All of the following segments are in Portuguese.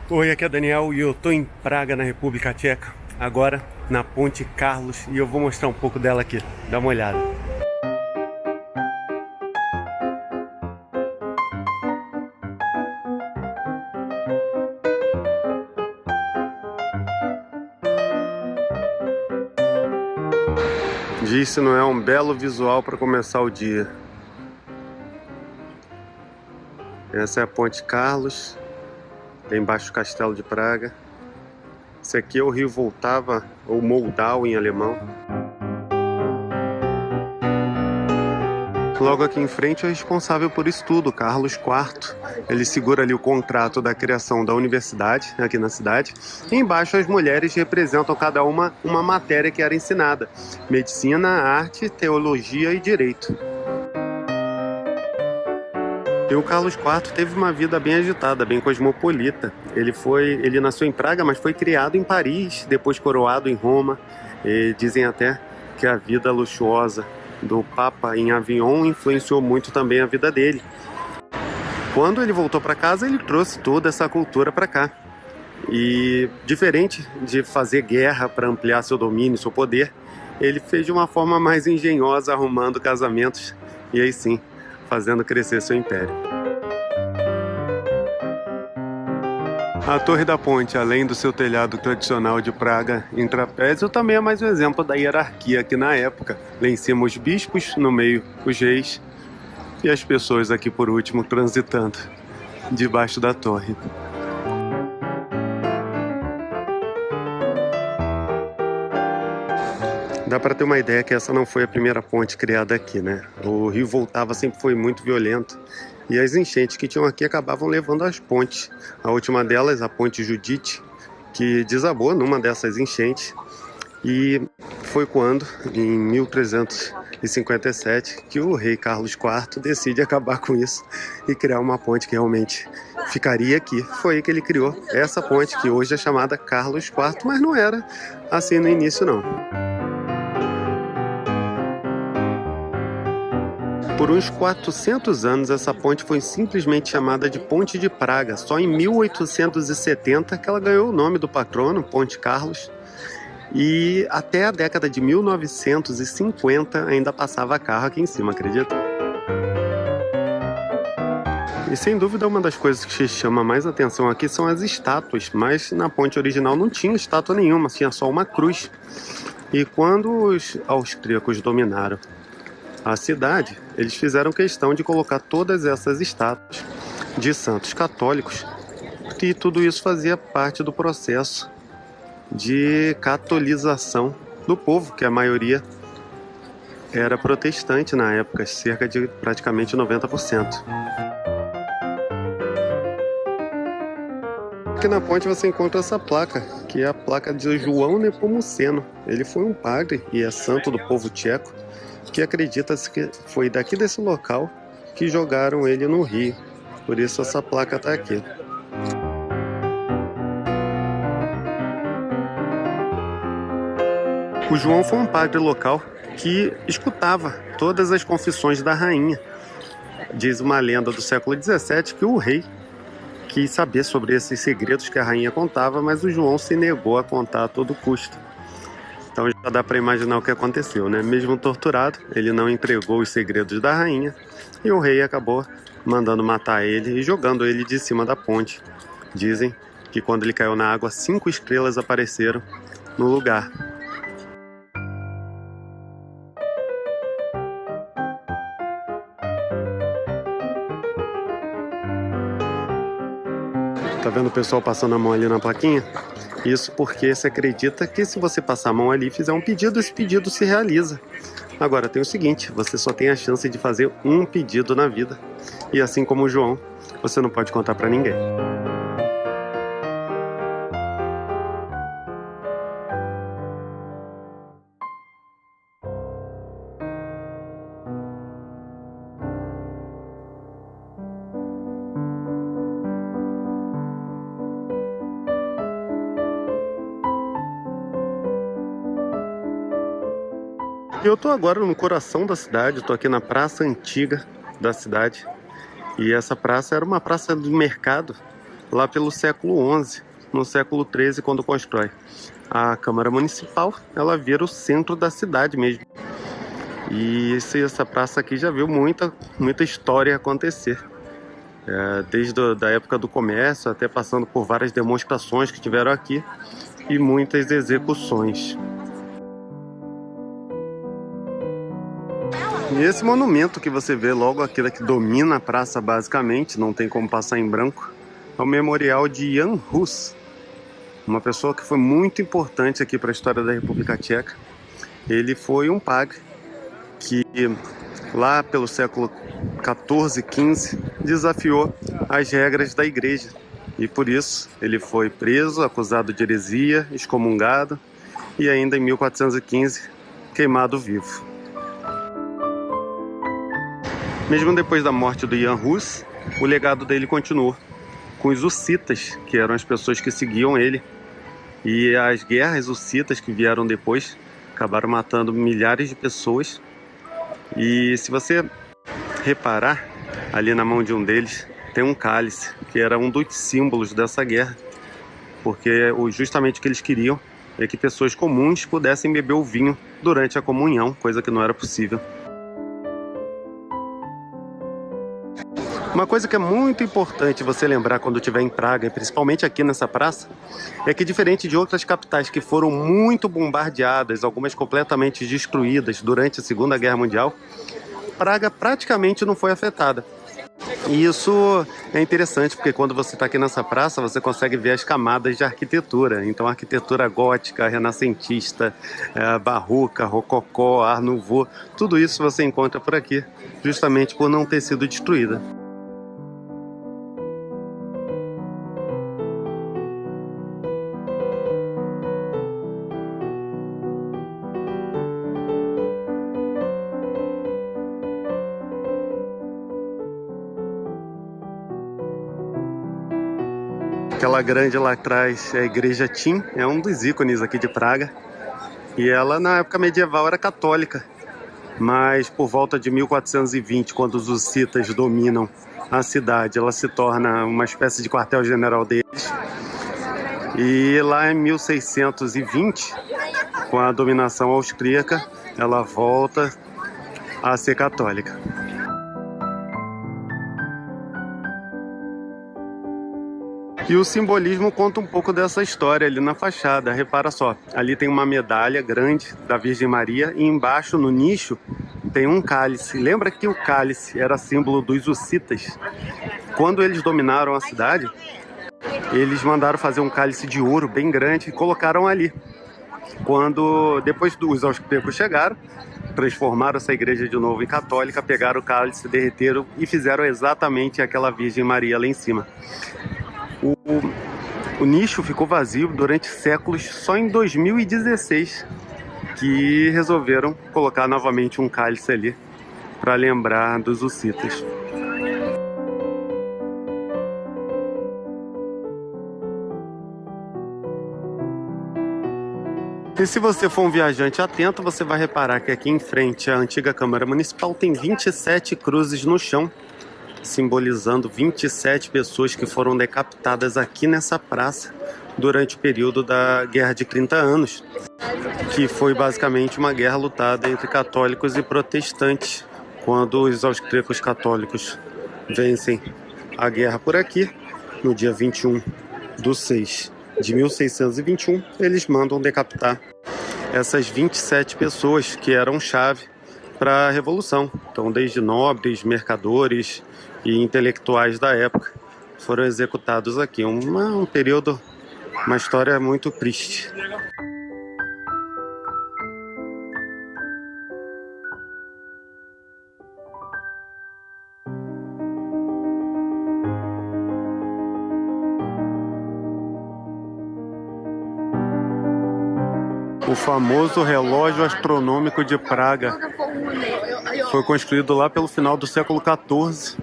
Oi, aqui é Daniel e eu tô em Praga, na República Tcheca, agora na Ponte Carlos, e eu vou mostrar um pouco dela aqui. Dá uma olhada. Diz se não é um belo visual para começar o dia. Essa é a Ponte Carlos, tem embaixo o Castelo de Praga. Esse aqui é o rio Vltava, ou Moldau em alemão. Logo aqui em frente é o responsável por isso tudo, Carlos IV. Ele segura ali o contrato da criação da universidade aqui na cidade. E embaixo as mulheres representam cada uma matéria que era ensinada: medicina, arte, teologia e direito. E o Carlos IV teve uma vida bem agitada, bem cosmopolita. Ele nasceu em Praga, mas foi criado em Paris, depois coroado em Roma. E dizem até que a vida luxuosa do Papa em Avignon influenciou muito também a vida dele. Quando ele voltou para casa, ele trouxe toda essa cultura para cá. E diferente de fazer guerra para ampliar seu domínio, seu poder, ele fez de uma forma mais engenhosa, arrumando casamentos e aí sim, fazendo crescer seu império. A Torre da Ponte, além do seu telhado tradicional de Praga em trapézio, também é mais um exemplo da hierarquia aqui na época. Lá em cima os bispos, no meio os reis e as pessoas aqui por último transitando debaixo da torre. Dá para ter uma ideia que essa não foi a primeira ponte criada aqui, né? O rio Vltava sempre foi muito violento e as enchentes que tinham aqui acabavam levando as pontes. A última delas, a Ponte Judite, que desabou numa dessas enchentes, e foi quando, em 1357, que o rei Carlos IV decide acabar com isso e criar uma ponte que realmente ficaria aqui. Foi aí que ele criou essa ponte, que hoje é chamada Carlos IV, mas não era assim no início não. Por uns 400 anos, essa ponte foi simplesmente chamada de Ponte de Praga. Só em 1870 que ela ganhou o nome do patrono, Ponte Carlos. E até a década de 1950 ainda passava carro aqui em cima, acredita? E sem dúvida uma das coisas que chama mais atenção aqui são as estátuas. Mas na ponte original não tinha estátua nenhuma, tinha só uma cruz. E quando os austríacos dominaram a cidade, eles fizeram questão de colocar todas essas estátuas de santos católicos, e tudo isso fazia parte do processo de catolização do povo, que a maioria era protestante na época, cerca de praticamente 90%. Aqui na ponte você encontra essa placa, que é a placa de João Nepomuceno. Ele foi um padre e é santo do povo tcheco, que acredita-se que foi daqui desse local que jogaram ele no rio. Por isso essa placa está aqui. O João foi um padre local que escutava todas as confissões da rainha. Diz uma lenda do século XVII que o rei quis saber sobre esses segredos que a rainha contava, mas o João se negou a contar a todo custo. Então já dá para imaginar o que aconteceu, né? Mesmo torturado, ele não entregou os segredos da rainha e o rei acabou mandando matar ele e jogando ele de cima da ponte. Dizem que quando ele caiu na água, 5 estrelas apareceram no lugar. Tá vendo o pessoal passando a mão ali na plaquinha? Isso porque se acredita que se você passar a mão ali e fizer um pedido, esse pedido se realiza. Agora tem o seguinte, você só tem a chance de fazer um pedido na vida. E assim como o João, você não pode contar pra ninguém. E eu tô agora no coração da cidade, tô aqui na praça antiga da cidade. E essa praça era uma praça do mercado lá pelo século XI, no século XIII, quando constrói. A Câmara Municipal, ela vira o centro da cidade mesmo. E essa praça aqui já viu muita história acontecer. Desde a época do comércio, até passando por várias demonstrações que tiveram aqui e muitas execuções. E esse monumento que você vê logo aqui, que domina a praça basicamente, não tem como passar em branco, é o memorial de Jan Hus, uma pessoa que foi muito importante aqui para a história da República Tcheca. Ele foi um padre que lá pelo século XIV, XV, desafiou as regras da igreja. E por isso ele foi preso, acusado de heresia, excomungado e ainda em 1415 queimado vivo. Mesmo depois da morte do Jan Hus, o legado dele continuou com os hussitas, que eram as pessoas que seguiam ele. E as guerras hussitas que vieram depois acabaram matando milhares de pessoas. E se você reparar, ali na mão de um deles tem um cálice, que era um dos símbolos dessa guerra, porque justamente o que eles queriam é que pessoas comuns pudessem beber o vinho durante a comunhão, coisa que não era possível. Uma coisa que é muito importante você lembrar quando estiver em Praga, e principalmente aqui nessa praça, é que diferente de outras capitais que foram muito bombardeadas, algumas completamente destruídas durante a Segunda Guerra Mundial, Praga praticamente não foi afetada. E isso é interessante porque quando você está aqui nessa praça, você consegue ver as camadas de arquitetura. Então, arquitetura gótica, renascentista, barroca, rococó, art nouveau, tudo isso você encontra por aqui, justamente por não ter sido destruída. Aquela grande lá atrás é a Igreja Tim, é um dos ícones aqui de Praga. E ela na época medieval era católica, mas por volta de 1420, quando os hussitas dominam a cidade, ela se torna uma espécie de quartel-general deles. E lá em 1620, com a dominação austríaca, ela volta a ser católica. E o simbolismo conta um pouco dessa história ali na fachada. Repara só, ali tem uma medalha grande da Virgem Maria e embaixo no nicho tem um cálice. Lembra que o cálice era símbolo dos hussitas? Quando eles dominaram a cidade, eles mandaram fazer um cálice de ouro bem grande e colocaram ali. Depois os austríacos chegaram, transformaram essa igreja de novo em católica, pegaram o cálice, derreteram e fizeram exatamente aquela Virgem Maria lá em cima. O nicho ficou vazio durante séculos, só em 2016 que resolveram colocar novamente um cálice ali para lembrar dos hussitas. E se você for um viajante atento, você vai reparar que aqui em frente à antiga Câmara Municipal tem 27 cruzes no chão, simbolizando 27 pessoas que foram decapitadas aqui nessa praça durante o período da Guerra de 30 Anos, que foi basicamente uma guerra lutada entre católicos e protestantes. Quando os austríacos católicos vencem a guerra por aqui, no dia 21/6 de 1621, eles mandam decapitar essas 27 pessoas que eram chave para a Revolução. Então, desde nobres, mercadores e intelectuais da época foram executados aqui. Um período, uma história muito triste. O famoso relógio astronômico de Praga foi construído lá pelo final do século XIV.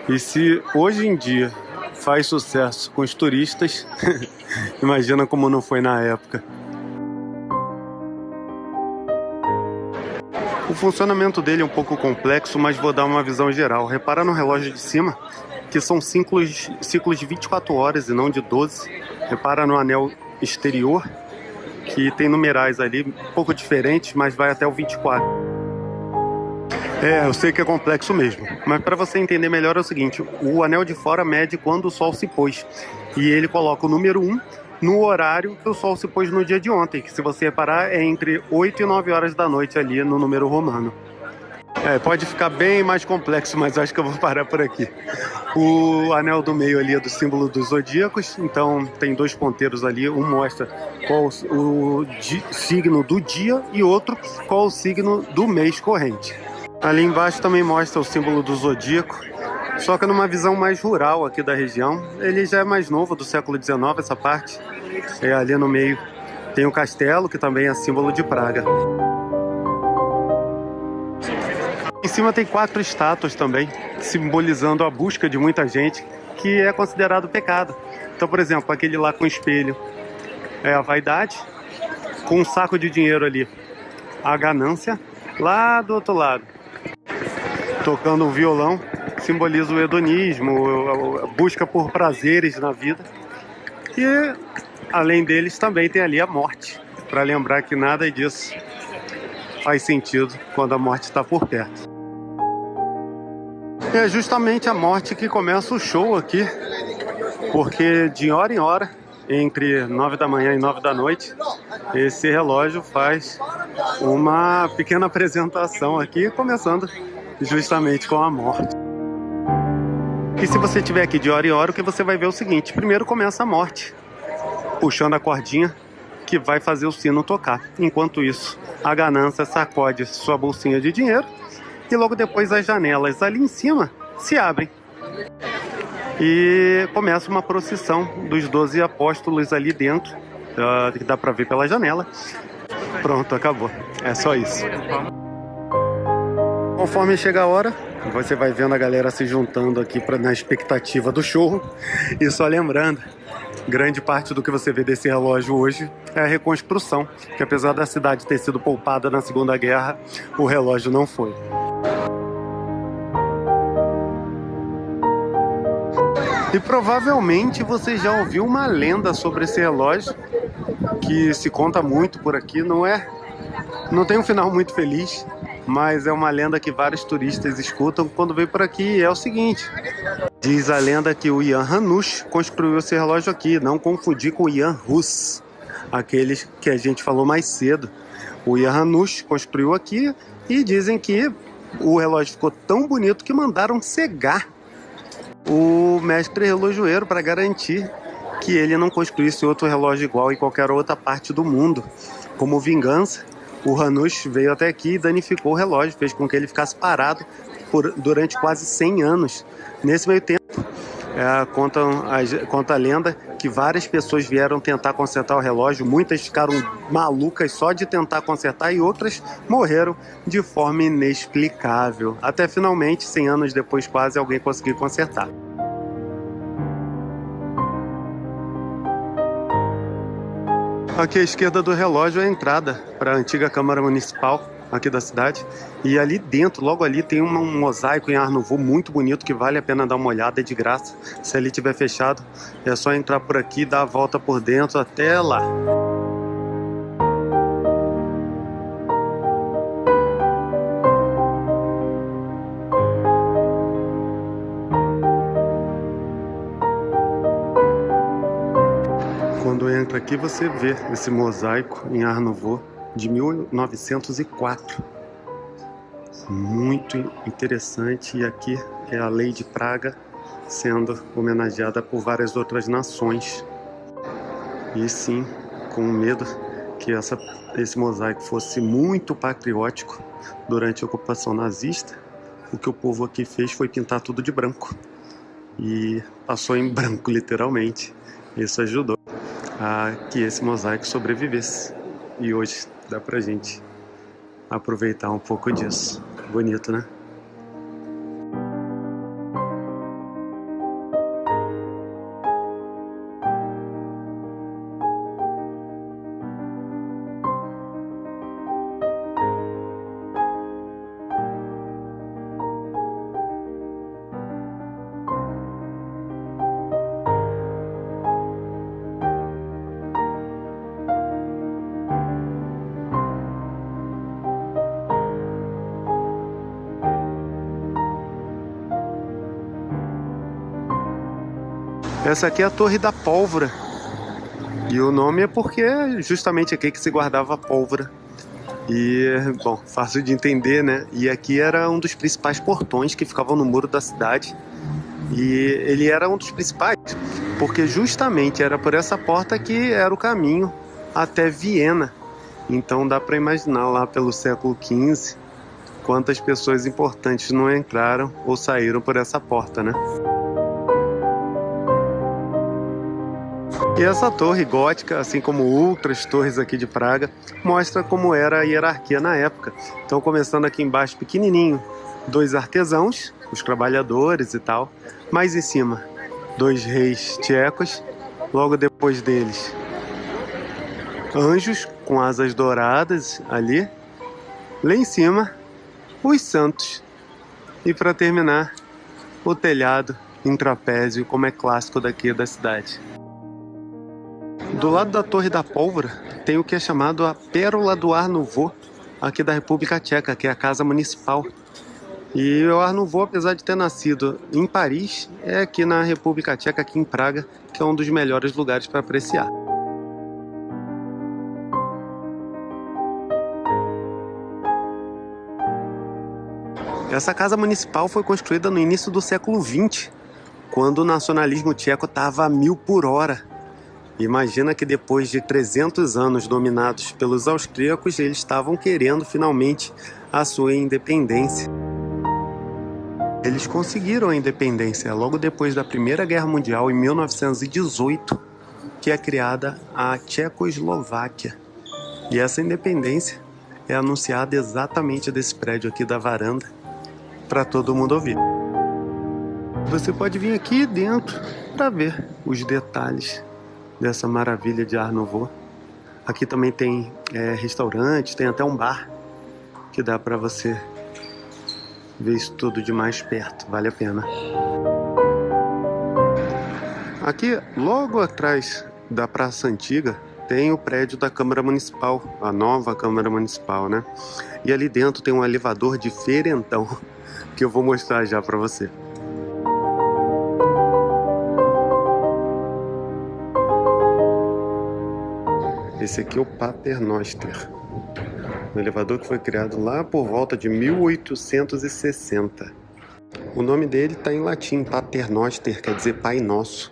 E se hoje em dia faz sucesso com os turistas, imagina como não foi na época. O funcionamento dele é um pouco complexo, mas vou dar uma visão geral. Repara no relógio de cima, que são ciclos de 24 horas e não de 12. Repara no anel exterior, que tem numerais ali um pouco diferentes, mas vai até o 24. Eu sei que é complexo mesmo, mas para você entender melhor é o seguinte: o anel de fora mede quando o sol se pôs, e ele coloca o número 1 no horário que o sol se pôs no dia de ontem, que, se você reparar, é entre 8 e 9 horas da noite ali no número romano. Pode ficar bem mais complexo, mas acho que eu vou parar por aqui. O anel do meio ali é do símbolo dos zodíacos, então tem dois ponteiros ali, um mostra qual o signo do dia e outro qual o signo do mês corrente. Ali embaixo também mostra o símbolo do zodíaco, só que numa visão mais rural aqui da região. Ele já é mais novo, do século XIX, essa parte. Ali no meio tem o castelo, que também é símbolo de Praga. Em cima tem 4 estátuas também, simbolizando a busca de muita gente, que é considerado pecado. Então, por exemplo, aquele lá com espelho é a vaidade, com um saco de dinheiro ali, a ganância. Lá do outro lado, tocando um violão, simboliza o hedonismo, a busca por prazeres na vida. E, além deles, também tem ali a morte, para lembrar que nada disso faz sentido quando a morte está por perto. É justamente a morte que começa o show aqui, porque de hora em hora, entre 9 da manhã e 9 da noite, esse relógio faz uma pequena apresentação aqui, começando justamente com a morte. E se você estiver aqui de hora em hora, o que você vai ver é o seguinte: primeiro começa a morte, puxando a cordinha que vai fazer o sino tocar. Enquanto isso, a ganância sacode sua bolsinha de dinheiro e logo depois as janelas ali em cima se abrem. E começa uma procissão dos 12 apóstolos ali dentro, que dá para ver pela janela. Pronto, acabou. É só isso. Conforme chega a hora, você vai vendo a galera se juntando aqui na expectativa do show. E só lembrando, grande parte do que você vê desse relógio hoje é a reconstrução, que apesar da cidade ter sido poupada na Segunda Guerra, o relógio não foi. E provavelmente você já ouviu uma lenda sobre esse relógio, que se conta muito por aqui. Não tem um final muito feliz, mas é uma lenda que vários turistas escutam quando vêm por aqui. É o seguinte: diz a lenda que o Jan Hanush construiu esse relógio aqui. Não confundir com o Jan Hus, aqueles que a gente falou mais cedo. O Jan Hanush construiu aqui, e dizem que o relógio ficou tão bonito que mandaram cegar o mestre relojoeiro para garantir que ele não construísse outro relógio igual em qualquer outra parte do mundo. Como vingança, o Hanush veio até aqui e danificou o relógio, fez com que ele ficasse parado durante quase 100 anos. Nesse meio tempo, conta a lenda que várias pessoas vieram tentar consertar o relógio, muitas ficaram malucas só de tentar consertar e outras morreram de forma inexplicável. Até finalmente, 100 anos depois quase, alguém conseguiu consertar. Aqui à esquerda do relógio é a entrada para a antiga Câmara Municipal aqui da cidade. E ali dentro, logo ali, tem um mosaico em Art Nouveau muito bonito que vale a pena dar uma olhada, é de graça. Se ali estiver fechado, é só entrar por aqui e dar a volta por dentro até lá. Quando entra aqui, você vê esse mosaico em Art Nouveau de 1904. Muito interessante. E aqui é a Lei de Praga sendo homenageada por várias outras nações. E sim, com medo que esse mosaico fosse muito patriótico durante a ocupação nazista, o que o povo aqui fez foi pintar tudo de branco. E passou em branco, literalmente. Isso ajudou a que esse mosaico sobrevivesse. E hoje dá pra gente aproveitar um pouco disso. Bonito, né? Essa aqui é a Torre da Pólvora. E o nome é porque é justamente aqui que se guardava a pólvora. E, bom, fácil de entender, né? E aqui era um dos principais portões que ficavam no muro da cidade. E ele era um dos principais porque justamente era por essa porta que era o caminho até Viena. Então dá para imaginar lá pelo século XV quantas pessoas importantes não entraram ou saíram por essa porta, né? E essa torre gótica, assim como outras torres aqui de Praga, mostra como era a hierarquia na época. Então, começando aqui embaixo, pequenininho, 2 artesãos, os trabalhadores e tal. Mais em cima, 2 reis tchecos. Logo depois deles, anjos com asas douradas ali. Lá em cima, os santos. E para terminar, o telhado em trapézio, como é clássico daqui da cidade. Do lado da Torre da Pólvora tem o que é chamado a Pérola do Art Nouveau, aqui da República Tcheca, que é a Casa Municipal. E o Art Nouveau, apesar de ter nascido em Paris, é aqui na República Tcheca, aqui em Praga, que é um dos melhores lugares para apreciar. Essa Casa Municipal foi construída no início do século XX, quando o nacionalismo tcheco estava a 1000 por hora. Imagina que depois de 300 anos dominados pelos austríacos, eles estavam querendo finalmente a sua independência. Eles conseguiram a independência logo depois da Primeira Guerra Mundial, em 1918, que é criada a Tchecoslováquia. E essa independência é anunciada exatamente desse prédio aqui da varanda, para todo mundo ouvir. Você pode vir aqui dentro para ver os detalhes dessa maravilha de Art Nouveau. Aqui também tem restaurante, tem até um bar que dá para você ver isso tudo de mais perto, vale a pena. Aqui, logo atrás da Praça Antiga, tem o prédio da Câmara Municipal, a nova Câmara Municipal, né? E ali dentro tem um elevador diferentão, que eu vou mostrar já para você. Esse aqui é o Paternoster, um elevador que foi criado lá por volta de 1860. O nome dele está em latim, Paternoster, quer dizer Pai Nosso.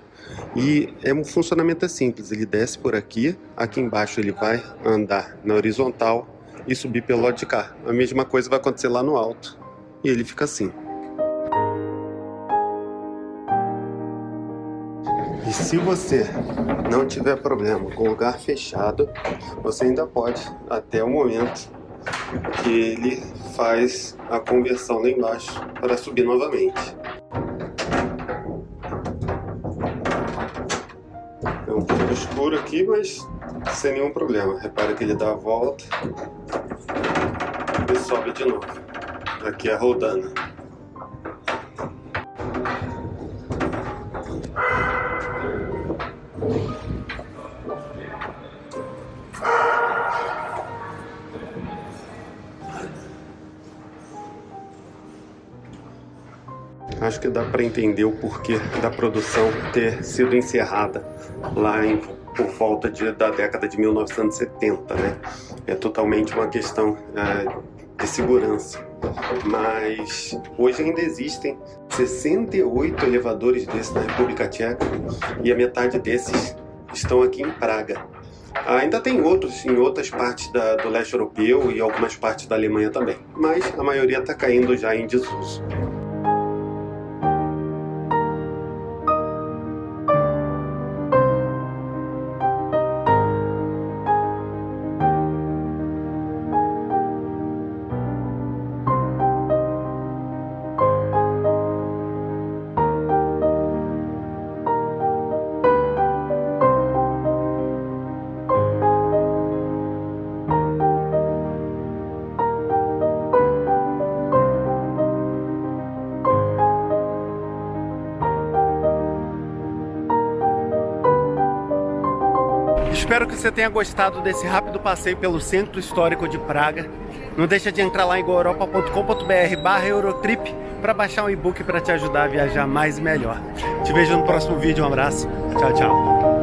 E um funcionamento é simples, ele desce por aqui, aqui embaixo ele vai andar na horizontal e subir pelo lado de cá. A mesma coisa vai acontecer lá no alto e ele fica assim. E se você não tiver problema com o lugar fechado, você ainda pode, até o momento que ele faz a conversão lá embaixo para subir novamente. É um pouco escuro aqui, mas sem nenhum problema. Repara que ele dá a volta e sobe de novo. Aqui é a rodana. Acho que dá para entender o porquê da produção ter sido encerrada lá por volta da década de 1970, né? É totalmente uma questão de segurança. Mas hoje ainda existem 68 elevadores desses na República Tcheca e a metade desses estão aqui em Praga. Ainda tem outros em outras partes do leste europeu e algumas partes da Alemanha também, mas a maioria está caindo já em desuso. Espero que você tenha gostado desse rápido passeio pelo Centro Histórico de Praga. Não deixa de entrar lá em goeuropa.com.br/Eurotrip para baixar um e-book para te ajudar a viajar mais e melhor. Te vejo no próximo vídeo, um abraço, tchau, tchau.